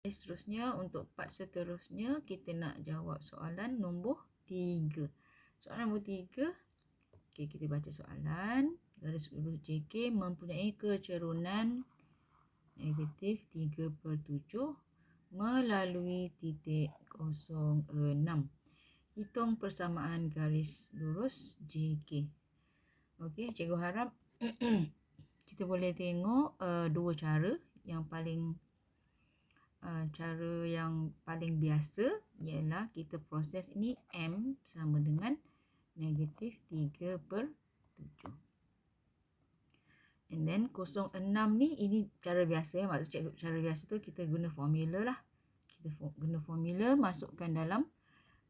Seterusnya, untuk part seterusnya, kita nak jawab soalan nombor 3. Soalan nombor 3, okay, kita baca soalan. Garis urus JK mempunyai kecerunan negatif 3/7 melalui titik 06. Hitung persamaan garis lurus JK. Okey, cikgu harap kita boleh tengok dua cara. Cara yang paling biasa ialah kita proses ini M sama dengan negatif 3/7. And then 06 ni, ini cara biasa. Maksud cikgu cara biasa tu kita guna formula lah. Kita guna formula, masukkan dalam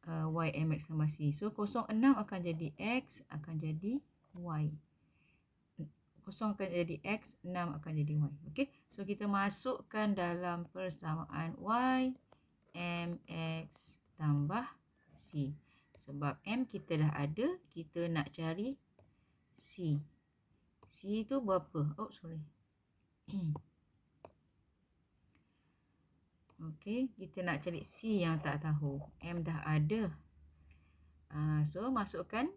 YMX tambah C. So 06 akan jadi X, akan jadi Y. 0 akan jadi X, 6 akan jadi Y. Okey, so kita masukkan dalam persamaan Y, MX tambah C. Sebab M kita dah ada, kita nak cari C. C tu berapa? Oh, sorry. Okey, kita nak cari C yang tak tahu. M dah ada. So, masukkan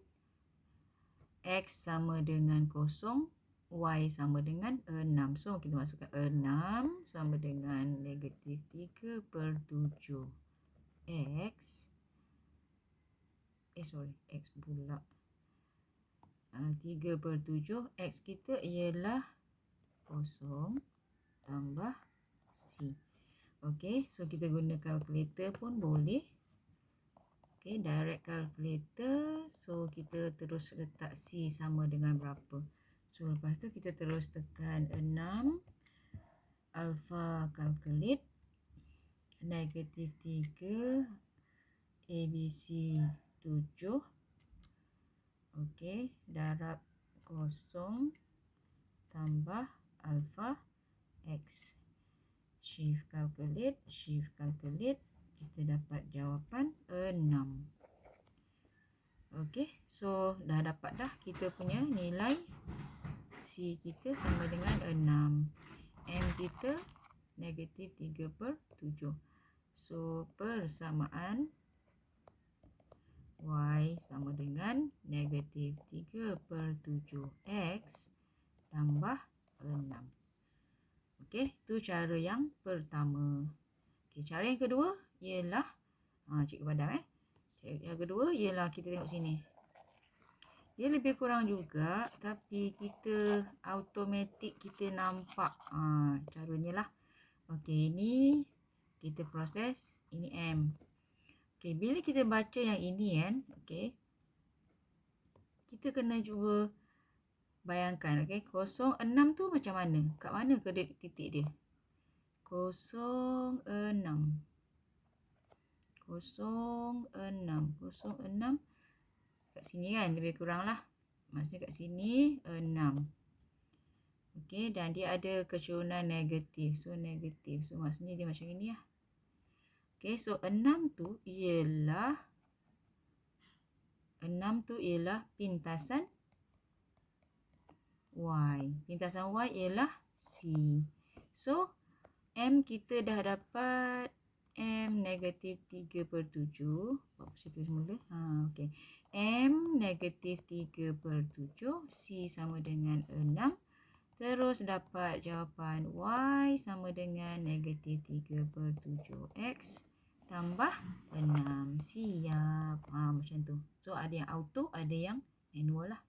X sama dengan 0, Y sama dengan 6. So, kita masukkan 6 sama dengan negatif 3/7. X. X pula. 3/7. X kita ialah 0 tambah C. Okey, so kita guna kalkulator pun boleh. Okey, direct calculator. So, kita terus letak C sama dengan berapa. So, lepas tu kita terus tekan 6. Alpha calculate. Negatif 3. ABC 7. Okey, darab 0 tambah alpha X. Shift calculate. Kita dapat jawapan 6. Okey, so dah dapat dah kita punya nilai C kita sama dengan 6. M kita negatif 3/7. So, persamaan Y sama dengan negatif 3/7 X tambah 6. Okey, itu cara yang pertama. Okey, cara yang kedua ialah, cikgu padam yang kedua ialah kita tengok sini. Dia lebih kurang juga, tapi kita automatik kita nampak caranya lah. Okey, ini kita proses, ini M. Okey, bila kita baca yang ini kan, okey, kita kena cuba bayangkan, okey, 06 tu macam mana? Kat mana ke titik dia? 06 kat sini kan, lebih kurang lah. Maksudnya kat sini 6. Okey, dan dia ada kecerunan negatif. So, negatif. So, maksudnya dia macam ini lah. Okey, so 6 tu ialah pintasan Y. Pintasan Y ialah C. So, M kita dah dapat M negatif 3/7. Saya tulis mula. Okey. M negatif 3/7. C sama dengan 6. Terus dapat jawapan Y sama dengan negatif 3/7 X tambah 6. Siap. Macam tu. So, ada yang auto, ada yang manual lah.